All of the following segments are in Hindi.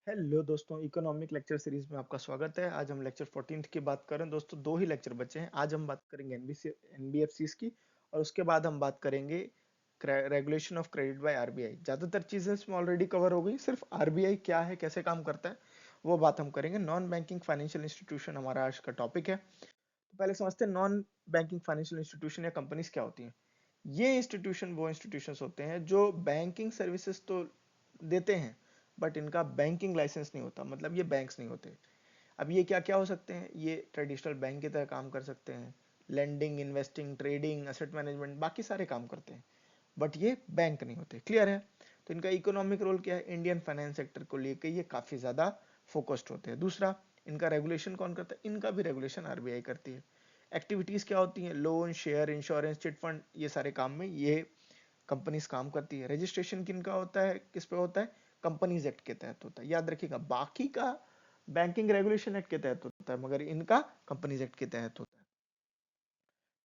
हेलो दोस्तों, इकोनॉमिक लेक्चर सीरीज में आपका स्वागत है। आज हम लेक्चर 14 की बात कर रहे हैं। दोस्तों, दो ही लेक्चर बचे हैं। आज हम बात करेंगे एनबीएफसीज की, और उसके बाद हम बात करेंगे regulation of credit by RBI. ज्यादातर चीजें इसमें ऑलरेडी कवर हो गई, सिर्फ आरबीआई क्या है, कैसे काम करता है, वो बात हम करेंगे। नॉन बैंकिंग फाइनेंशियल इंस्टीट्यूशन हमारा आज का टॉपिक है। तो पहले समझते हैं नॉन बैंकिंग फाइनेंशियल इंस्टीट्यूशन या कंपनीज क्या होती हैं। ये इंस्टीट्यूशन वो इंस्टीट्यूशंस होते हैं जो बैंकिंग सर्विसेज तो देते हैं, बट इनका बैंकिंग लाइसेंस नहीं होता, मतलब ये बैंक्स नहीं होते। अब ये क्या क्या हो सकते हैं? ये ट्रेडिशनल बैंक की तरह काम कर सकते हैं, lending, investing, trading, asset management, बाकी सारे काम करते हैं, बट ये बैंक नहीं होते। क्लियर है? तो इनका इकोनॉमिक रोल क्या है? इंडियन फाइनेंस सेक्टर को लेकर ये काफी ज्यादा फोकस्ड होते हैं। दूसरा, इनका रेगुलेशन कौन करता है? इनका भी रेगुलेशन आरबीआई करती है। एक्टिविटीज क्या होती हैं? Loan, share, insurance, chit fund, ये सारे काम में ये कंपनीज काम करती है। रजिस्ट्रेशन किनका होता है, किस पे होता है? कंपनीज एक्ट के तहत होता है। याद रखिएगा, बाकी का बैंकिंग रेगुलेशन एक्ट के तहत होता है, मगर इनका कंपनीज एक्ट के तहत होता है।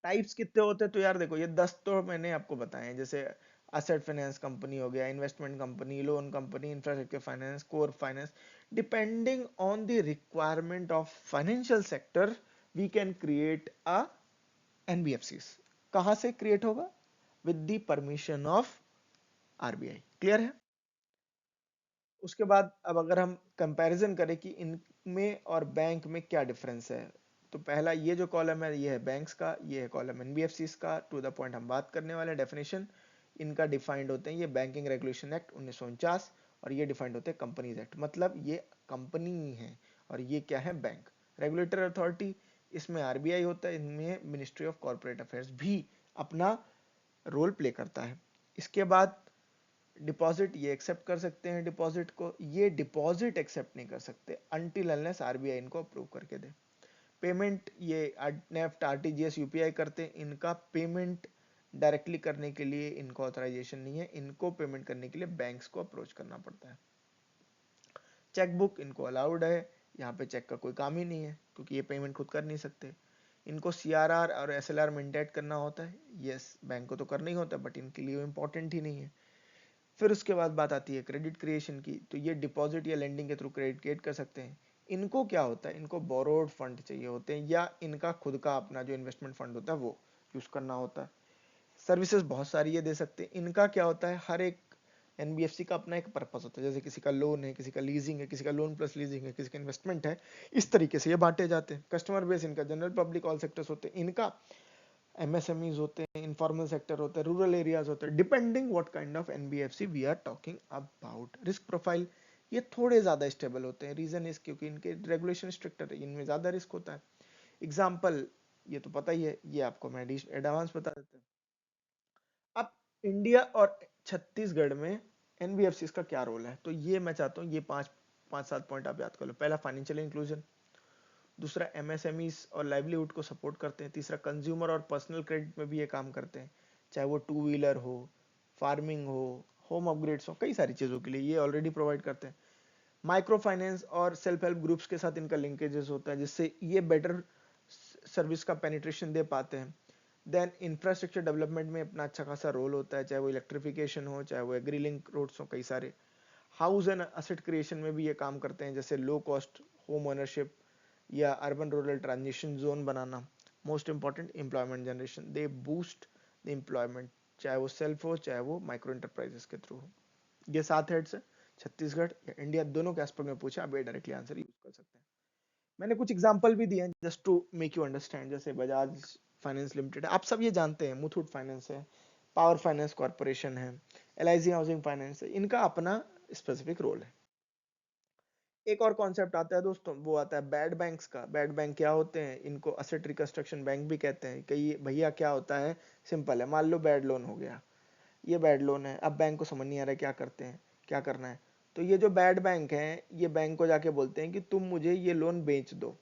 टाइप्स कितने होते हैं? तो यार देखो, ये 10 तो मैंने आपको बताए हैं, जैसे असेट फाइनेंस कंपनी हो गया, investment company, loan company, infrastructure finance, core finance. Depending on the requirement of financial sector we can create a NBFCs. कहां से क्रिएट होगा? With the permission of RBI. Clear है? उसके बाद अब अगर हम कंपैरिजन करें कि इनमें और बैंक में क्या डिफरेंस है, तो पहला ये जो कॉलम है ये है बैंक्स का, ये है कॉलम एनबीएफसीज का। टू द पॉइंट हम बात करने वाले डेफिनेशन इनका डिफाइंड होते हैं, ये बैंकिंग रेगुलेशन एक्ट 1949, और ये डिफाइंड होते हैं कंपनीज एक्ट। मतलब ये कंपनी है और ये क्या है? बैंक। रेगुलेटर अथॉरिटी, इसमें आरबीआई होता है, इनमें मिनिस्ट्री ऑफ कॉर्पोरेट अफेयर्स भी अपना रोल प्ले करता है। इसके बाद डिपॉजिट, ये एक्सेप्ट कर सकते हैं डिपॉजिट को, ये डिपॉजिट एक्सेप्ट नहीं कर सकते अनटिल अनलेस आरबीआई इनको अप्रूव करके दे। पेमेंट, ये नेफ्ट, आरटीजीएस, यूपीआई करते हैं, इनका पेमेंट डायरेक्टली करने के लिए इनको ऑथराइजेशन नहीं है, इनको पेमेंट करने के लिए बैंक्स को अप्रोच करना पड़ता है। चेकबुक इनको अलाउड है, यहाँ पे चेक का कोई काम ही नहीं है क्योंकि ये पेमेंट खुद कर नहीं सकते। इनको सीआरआर और एसएलआर मेंटेन करना होता है, यस बैंक को तो करना ही होता है, बट इनके लिए इंपॉर्टेंट ही नहीं है। फिर उसके बाद बात आती है क्रेडिट क्रिएशन की, तो ये डिपॉजिट या लेंडिंग के थ्रू क्रेडिट क्रिएट कर सकते हैं। इनको क्या होता है? इनको बोरोड फंड चाहिए होते हैं, या इनका खुद का अपना जो इन्वेस्टमेंट फंड होता है वो यूज करना होता है। सर्विसेज बहुत सारी ये दे सकते हैं। इनका क्या होता है? हर एक एनबीएफसी का अपना एक पर्पस होता है, जैसे किसी का लोन है, किसी का लीजिंग है, किसी का लोन प्लस लीजिंग है, किसी का इन्वेस्टमेंट है। इस तरीके से ये बांटे जाते हैं। कस्टमर बेस इनका जनरल पब्लिक, ऑल सेक्टर्स होते हैं। इनका एमएसएमईज होते हैं, इनफॉर्मल सेक्टर होते हैं, रूरल एरियाज होते हैं, depending what kind of NBFC we are talking about. Risk profile, ये थोड़े ज्यादा स्टेबल होते हैं। रीजन इज क्योंकि इनके रेगुलेशन स्ट्रिक्टर है, इनमें ज्यादा रिस्क होता है। एग्जाम्पल, ये तो पता ही है, ये आपको मैं एडवांस बता देता हूँ। अब इंडिया और छत्तीसगढ़ में एनबीएफसी का क्या रोल है, तो ये मैं चाहता हूँ ये पांच पांच सात पॉइंट आप याद कर लो। पहला, फाइनेंशियल इंक्लूजन। दूसरा, एमएसएमईज और लाइवलीहुड को सपोर्ट करते हैं। तीसरा, कंज्यूमर और पर्सनल क्रेडिट में भी ये काम करते हैं, चाहे वो टू व्हीलर हो, फार्मिंग हो, होम अपग्रेड्स हो, कई सारी चीज़ों के लिए ये ऑलरेडी प्रोवाइड करते हैं। माइक्रो फाइनेंस और सेल्फ हेल्प ग्रुप्स के साथ इनका लिंकेजेस होता है, जिससे ये बेटर सर्विस का पेनिट्रेशन दे पाते हैं। देन इंफ्रास्ट्रक्चर डेवलपमेंट में अपना अच्छा खासा रोल होता है, चाहे वो इलेक्ट्रिफिकेशन हो, चाहे वो एग्री लिंक रोड्स हो, कई सारे। हाउस एंड असेट क्रिएशन में भी ये काम करते हैं, जैसे लो कॉस्ट होम ओनरशिप या urban rural transition zone banana. Most important, employment generation, they boost the employment, चाहे वो सेल्फ हो चाहे वो माइक्रो एंटरप्राइजेस के थ्रू हो। ये 7 हेड्स है। छत्तीसगढ़ या इंडिया दोनों के एस्पेक्ट में पूछा, आप ये डायरेक्टली आंसर यूज कर सकते हैं। मैंने कुछ एग्जांपल भी दिए हैं just to make you understand, जैसे बजाज फाइनेंस लिमिटेड, आप सब ये जानते हैं, मुथूट फाइनेंस है, पावर फाइनेंस कॉर्पोरेशन है, एलआईसी हाउसिंग फाइनेंस है, इनका अपना स्पेसिफिक रोल है। एक और कॉन्सेप्ट आता है दोस्तों, वो आता है बैड बैंक्स का। बैड बैंक क्या होते हैं? इनको असेट रिकंस्ट्रक्शन बैंक भी कहते हैं। कई भैया क्या होता है, सिंपल है, मान लो बैड लोन हो गया, ये बैड लोन है, अब बैंक को समझ नहीं आ रहा है क्या करते हैं, क्या करना है। तो ये जो बैड बैंक है, ये बैंक को जाके बोलते हैं कि तुम मुझे ये लोन बेच दो।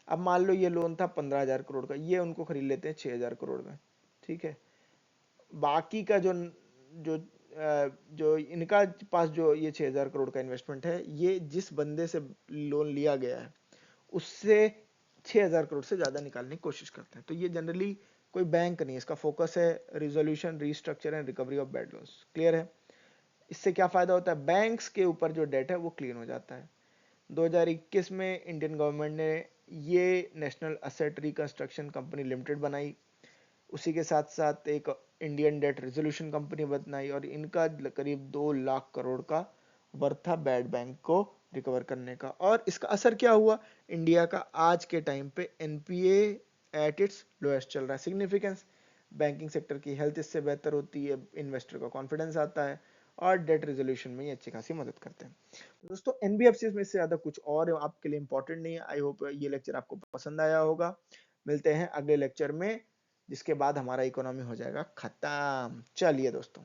अब मान लो ये लोन था 15,000 करोड़ का, ये उनको खरीद लेते हैं 6,000 करोड़ में। ठीक है? बाकी का जो जो जो इनका पास जो ये 6,000 करोड़ का इन्वेस्टमेंट है, ये जिस बंदे से लोन लिया गया है उससे 6,000 करोड़ से ज्यादा निकालने की कोशिश करते हैं। तो ये जनरली कोई बैंक नहीं है, इसका फोकस है resolution, restructure and recovery of bad loans. Clear है? इससे क्या फायदा होता है? बैंक्स के ऊपर जो डेट है वो क्लीन हो जाता है। 2021 में इंडियन गवर्नमेंट ने ये national asset reconstruction company limited बनाई। उसी के साथ साथ एक इंडियन डेट रेजोल्यूशन कंपनी बनाई और इनका करीब 2 लाख करोड़ का वर्थ था बैड बैंक को रिकवर करने का। और इसका असर क्या हुआ? इंडिया का आज के टाइम पे एनपीए एट इट्स लोएस्ट चल रहा है। सिग्निफिकेंस, बैंकिंग सेक्टर की हेल्थ इससे बेहतर होती है, इन्वेस्टर का कॉन्फिडेंस आता है और डेट रेजोल्यूशन में ये अच्छी खासी मदद करते हैं। तो दोस्तों एनबीएफसी में से ज्यादा कुछ और आपके लिए इंपॉर्टेंट नहीं है। आई होप ये लेक्चर आपको पसंद आया होगा। मिलते हैं अगले लेक्चर में, जिसके बाद हमारा इकोनॉमी हो जाएगा खत्म। चलिए दोस्तों।